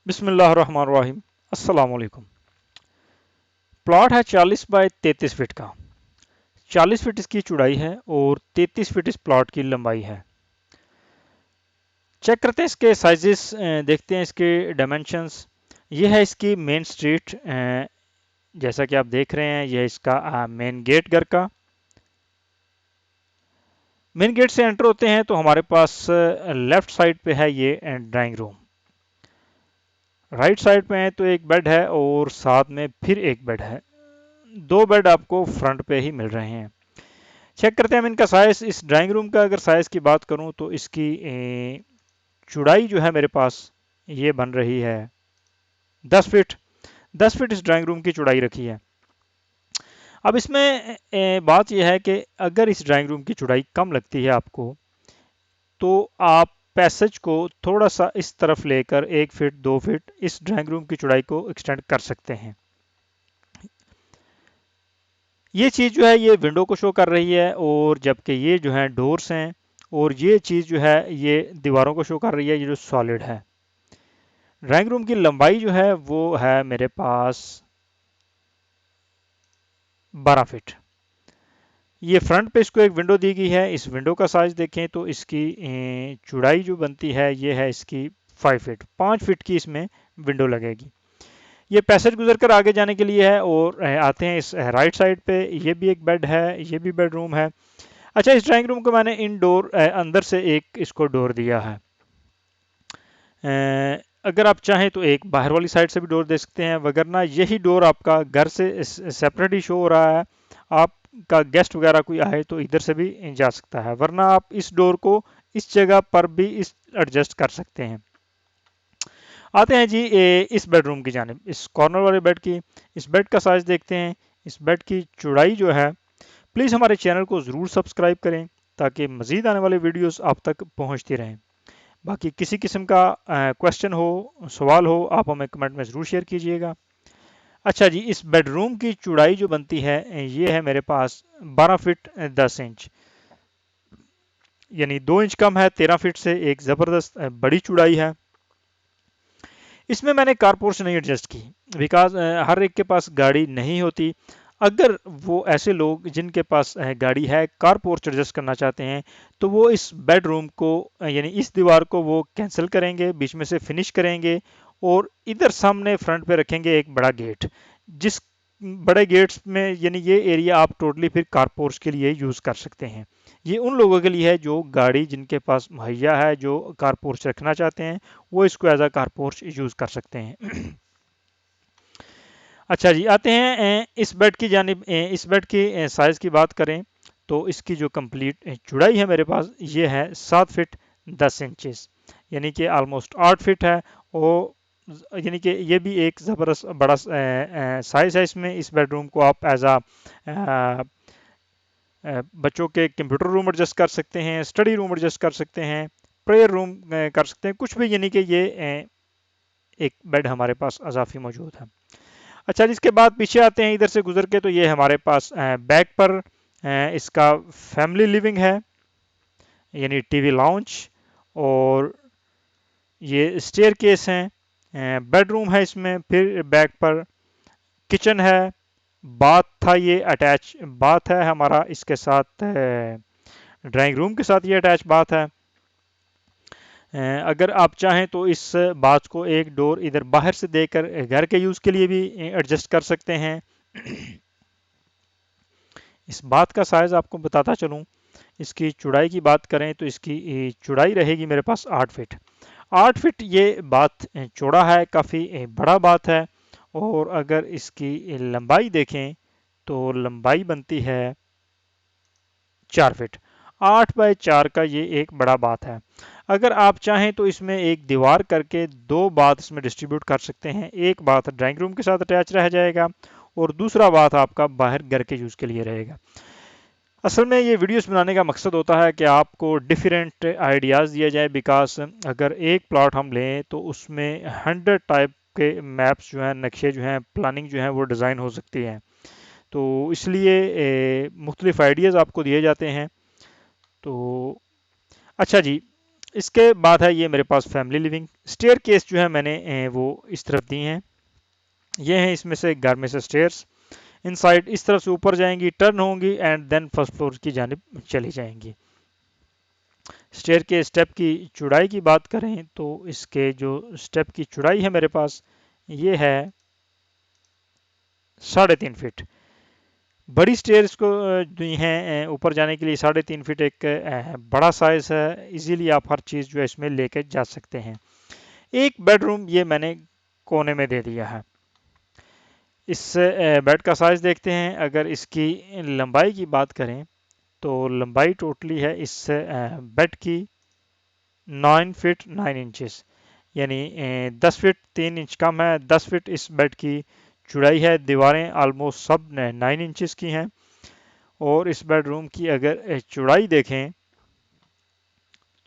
बिस्मिल्लाहिर्रहमानिर्रहीम। अस्सलाम वालेकुम। प्लॉट है 40 बाय 33 फीट का। 40 फीट इसकी चौड़ाई है और 33 फीट इस प्लॉट की लंबाई है। चेक करते हैं इसके साइजेस, देखते हैं इसके डायमेंशंस। ये है इसकी मेन स्ट्रीट। जैसा कि आप देख रहे हैं, यह है इसका मेन गेट घर का। मेन गेट से एंटर होते हैं तो हमारे पास लेफ्ट साइड पे है ये ड्राइंग रूम। राइट साइड पे है तो एक बेड है और साथ में फिर एक बेड है। दो बेड आपको फ्रंट पे ही मिल रहे हैं। चेक करते हैं हम इनका साइज। इस ड्राइंग रूम का अगर साइज की बात करूं तो इसकी चौड़ाई जो है मेरे पास ये बन रही है 10 फीट। 10 फीट इस ड्राइंग रूम की चौड़ाई रखी है। अब इसमें बात यह है कि अगर इस ड्राइंग रूम की चौड़ाई कम लगती है आपको, तो आप पैसेज को थोड़ा सा इस तरफ लेकर 1 फीट 2 फीट इस ड्राइंग रूम की चौड़ाई को एक्सटेंड कर सकते हैं। ये चीज़ जो है ये विंडो को शो कर रही है, और जबकि ये जो है डोर्स हैं, और ये चीज़ जो है ये दीवारों को शो कर रही है, ये जो सॉलिड है। ड्राइंग रूम की लंबाई जो है वो है मेरे पास 12 फीट। ये फ्रंट पे इसको एक विंडो दी गई है। इस विंडो का साइज देखें तो इसकी चौड़ाई जो बनती है ये है इसकी 5 फीट। 5 फीट की इसमें विंडो लगेगी। ये पैसेज गुजर कर आगे जाने के लिए है, और आते हैं इस राइट साइड पे। ये भी एक बेड है, ये भी बेडरूम है। अच्छा, इस ड्राइंग रूम को मैंने इनडोर अंदर से एक इसको डोर दिया है। अगर आप चाहें तो एक बाहर वाली साइड से भी डोर दे सकते हैं, वगरना यही डोर आपका घर से सेपरेट ही शो हो रहा है। आपका गेस्ट वगैरह कोई आए तो इधर से भी जा सकता है, वरना आप इस डोर को इस जगह पर भी इस एडजस्ट कर सकते हैं। आते हैं जी इस बेडरूम की जानिब, इस कॉर्नर वाले बेड की। इस बेड का साइज देखते हैं। इस बेड की चौड़ाई जो है, प्लीज़ हमारे चैनल को ज़रूर सब्सक्राइब करें ताकि मज़ीद आने वाले वीडियोस आप तक पहुंचती रहें। बाकी किसी किस्म का क्वेश्चन हो, सवाल हो, आप हमें कमेंट में ज़रूर शेयर कीजिएगा। अच्छा जी, इस बेडरूम की चौड़ाई जो बनती है ये है मेरे पास 12 फीट 10 इंच, यानी 2 इंच कम है 13 फीट से। एक ज़बरदस्त बड़ी चौड़ाई है। इसमें मैंने कार पोर्च नहीं एडजस्ट की, बिकॉज हर एक के पास गाड़ी नहीं होती। अगर वो ऐसे लोग जिनके पास गाड़ी है कार पोर्च एडजस्ट करना चाहते हैं, तो वो इस बेडरूम को यानी इस दीवार को वो कैंसिल करेंगे, बीच में से फिनिश करेंगे, और इधर सामने फ्रंट पे रखेंगे एक बड़ा गेट। जिस बड़े गेट्स में यानी ये एरिया आप टोटली फिर कार पोर्च के लिए यूज़ कर सकते हैं। ये उन लोगों के लिए है जो गाड़ी जिनके पास मुहैया है, जो कार पोर्च रखना चाहते हैं, वो इसको as a car porch use कर सकते हैं। अच्छा जी, आते हैं इस बेड की जानिब। इस बेड की साइज़ की बात करें तो इसकी जो कंप्लीट चौड़ाई है मेरे पास ये है 7 फीट 10 इंचेस, यानी कि ऑलमोस्ट 8 फीट है। और यानी कि ये भी एक ज़बरदस्त बड़ा साइज़ है। इसमें इस बेडरूम को आप एज आ बच्चों के कंप्यूटर रूम एडजस्ट कर सकते हैं, स्टडी रूम एडजस्ट कर सकते हैं, प्रेयर रूम कर सकते हैं, कुछ भी। यानी कि ये एक बेड हमारे पास अजाफी मौजूद है। अच्छा, जिसके बाद पीछे आते हैं इधर से गुजर के, तो ये हमारे पास बैक पर इसका फैमिली लिविंग है, यानी टीवी लाउंज, और ये स्टेयर केस है, बेडरूम है इसमें। फिर बैक पर किचन है, बाथ था, ये अटैच बाथ है हमारा इसके साथ, ड्राइंग रूम के साथ ये अटैच बाथ है। अगर आप चाहें तो इस बाथ को एक डोर इधर बाहर से देकर घर के यूज़ के लिए भी एडजस्ट कर सकते हैं। इस बात का साइज़ आपको बताता चलूँ। इसकी चौड़ाई की बात करें तो इसकी चौड़ाई रहेगी मेरे पास 8 फीट। 8 फीट ये बात चौड़ा है, काफ़ी बड़ा बात है। और अगर इसकी लंबाई देखें तो लंबाई बनती है 4 फीट। 8 बाय 4 का ये एक बड़ा बात है। अगर आप चाहें तो इसमें एक दीवार करके दो बाथ इसमें डिस्ट्रीब्यूट कर सकते हैं। एक बाथ ड्राइंग रूम के साथ अटैच रह जाएगा, और दूसरा बाथ आपका बाहर घर के यूज़ के लिए रहेगा। असल में ये वीडियोस बनाने का मकसद होता है कि आपको डिफरेंट आइडियाज़ दिया जाए, बिकॉज अगर एक प्लॉट हम लें तो उसमें 100 टाइप के मैप्स जो हैं, नक्शे जो हैं, प्लानिंग जो है वो डिज़ाइन हो सकती है। तो इसलिए मुख्तलिफ आइडियाज़ आपको दिए जाते हैं। तो अच्छा जी, इसके बाद है ये मेरे पास फैमिली लिविंग। स्टेयर केस जो है मैंने वो इस तरफ दी हैं। ये हैं इसमें से घर में से स्टेयर्स। इनसाइड इस तरफ से ऊपर जाएंगी, टर्न होंगी एंड देन फर्स्ट फ्लोर की जानिब चली जाएंगी। स्टेयर के स्टेप की चौड़ाई की बात करें तो इसके जो स्टेप की चौड़ाई है मेरे पास ये है 3.5 फीट। बड़ी स्टेयर्स को दी हैं ऊपर जाने के लिए 3.5 फीट एक बड़ा साइज है, इजीली आप हर चीज़ जो है इसमें लेके जा सकते हैं। एक बेडरूम ये मैंने कोने में दे दिया है। इस बेड का साइज देखते हैं। अगर इसकी लंबाई की बात करें तो लंबाई टोटली है इस बेड की 9 फीट 9 इंचेस, यानी 10 फीट 3 इंच कम है। 10 फीट इस बेड की चौड़ाई है। दीवारें आलमोस्ट सब 9 इंचेस की हैं। और इस बेडरूम की अगर चौड़ाई देखें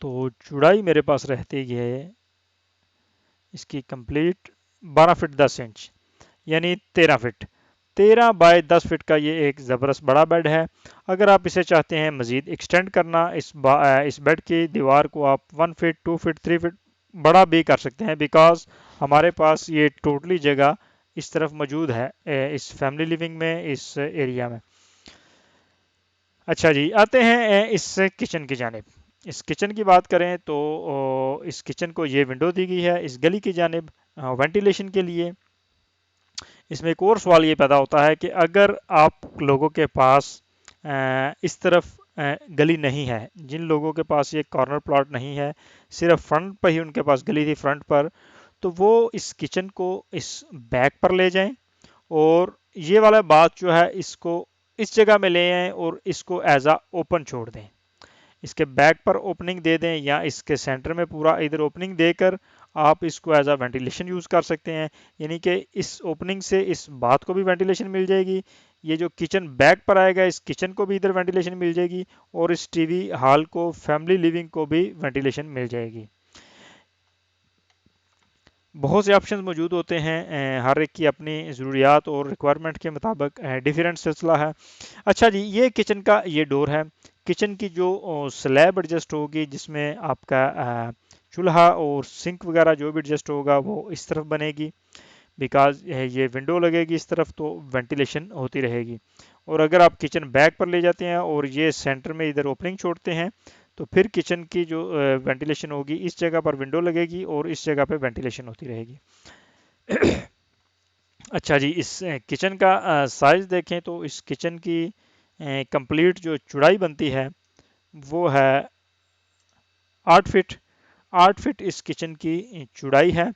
तो चौड़ाई मेरे पास रहती है इसकी कंप्लीट 12 फीट 10 इंच, यानी 13 फीट। 13 बाय 10 फीट का ये एक ज़बरदस्त बड़ा बेड है। अगर आप इसे चाहते हैं मज़ीद एक्सटेंड करना, इस बेड की दीवार को आप 1 फीट 2 फीट 3 फीट बड़ा भी कर सकते हैं, बिकॉज हमारे पास ये टोटली जगह इस तरफ मौजूद है इस फैमिली लिविंग में, इस एरिया में। अच्छा जी, आते हैं इस किचन की जानिब। इस किचन की बात करें तो इस किचन को ये विंडो दी गई है इस गली की जानिब वेंटिलेशन के लिए। इसमें एक और सवाल ये पैदा होता है कि अगर आप लोगों के पास इस तरफ गली नहीं है, जिन लोगों के पास ये कॉर्नर प्लॉट नहीं है, सिर्फ फ्रंट पर ही उनके पास गली थी फ्रंट पर, तो वो इस किचन को इस बैक पर ले जाएं और ये वाला बात जो है इसको इस जगह में ले आएं और इसको एज आ ओपन छोड़ दें। इसके बैक पर ओपनिंग दे दें या इसके सेंटर में पूरा इधर ओपनिंग देकर आप इसको एज अ वेंटिलेशन यूज़ कर सकते हैं। यानी कि इस ओपनिंग से इस बात को भी वेंटिलेशन मिल जाएगी, ये जो किचन बैक पर आएगा इस किचन को भी इधर वेंटिलेशन मिल जाएगी, और इस टीवी हॉल को फैमिली लिविंग को भी वेंटिलेशन मिल जाएगी। बहुत से ऑप्शन मौजूद होते हैं, हर एक की अपनी ज़रूरियात और रिक्वायरमेंट के मुताबिक डिफरेंट सिलसिला है। अच्छा जी, ये किचन का ये डोर है। किचन की जो स्लैब एडजस्ट होगी जिसमें आपका चूल्हा और सिंक वगैरह जो भी एडजस्ट होगा वो इस तरफ बनेगी, बिकॉज ये विंडो लगेगी इस तरफ तो वेंटिलेशन होती रहेगी। और अगर आप किचन बैक पर ले जाते हैं और ये सेंटर में इधर ओपनिंग छोड़ते हैं तो फिर किचन की जो वेंटिलेशन होगी इस जगह पर विंडो लगेगी और इस जगह पे वेंटिलेशन होती रहेगी। अच्छा जी, इस किचन का साइज देखें तो इस किचन की कंप्लीट जो चौड़ाई बनती है वो है 8 फीट। 8 फीट इस किचन की चौड़ाई है।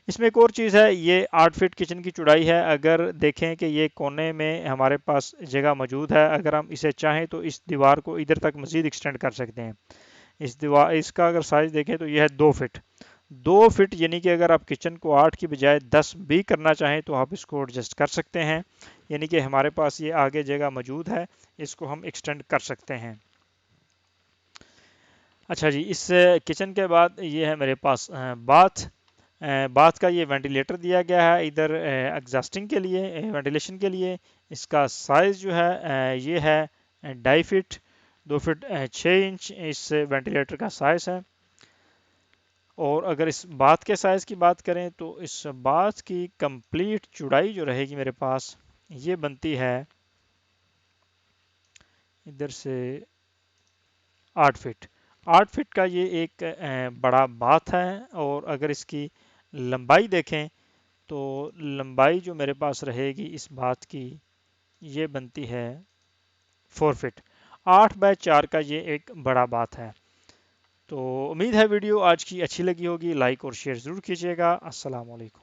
इसमें एक और चीज़ है, ये 8 फीट किचन की चौड़ाई है। अगर देखें कि ये कोने में हमारे पास जगह मौजूद है, अगर हम इसे चाहें तो इस दीवार को इधर तक मज़ीद एक्सटेंड कर सकते हैं। इस दीवार इसका अगर साइज़ देखें तो यह है 2 फीट। 2 फीट यानी कि अगर आप किचन को 8 की बजाय 10 भी करना चाहें तो आप इसको एडजस्ट कर सकते हैं। यानी कि हमारे पास ये आगे जगह मौजूद है, इसको हम एक्सटेंड कर सकते हैं। अच्छा जी, इस किचन के बाद ये है मेरे पास बाथ। बाथ का ये वेंटिलेटर दिया गया है इधर एग्जॉस्टिंग के लिए, वेंटिलेशन के लिए। इसका साइज़ जो है ये है 2.5 फीट 2 फीट 6 इंच इस वेंटिलेटर का साइज़ है। और अगर इस बाथ के साइज़ की बात करें तो इस बाथ की कंप्लीट चौड़ाई जो रहेगी मेरे पास ये बनती है इधर से 8 फीट। 8 फीट का ये एक बड़ा बाथ है। और अगर इसकी लंबाई देखें तो लंबाई जो मेरे पास रहेगी इस बाथ की ये बनती है 4 फीट। 8 बाय 4 का ये एक बड़ा बाथ है। तो उम्मीद है वीडियो आज की अच्छी लगी होगी, लाइक और शेयर ज़रूर कीजिएगा। अस्सलाम वालेकुम।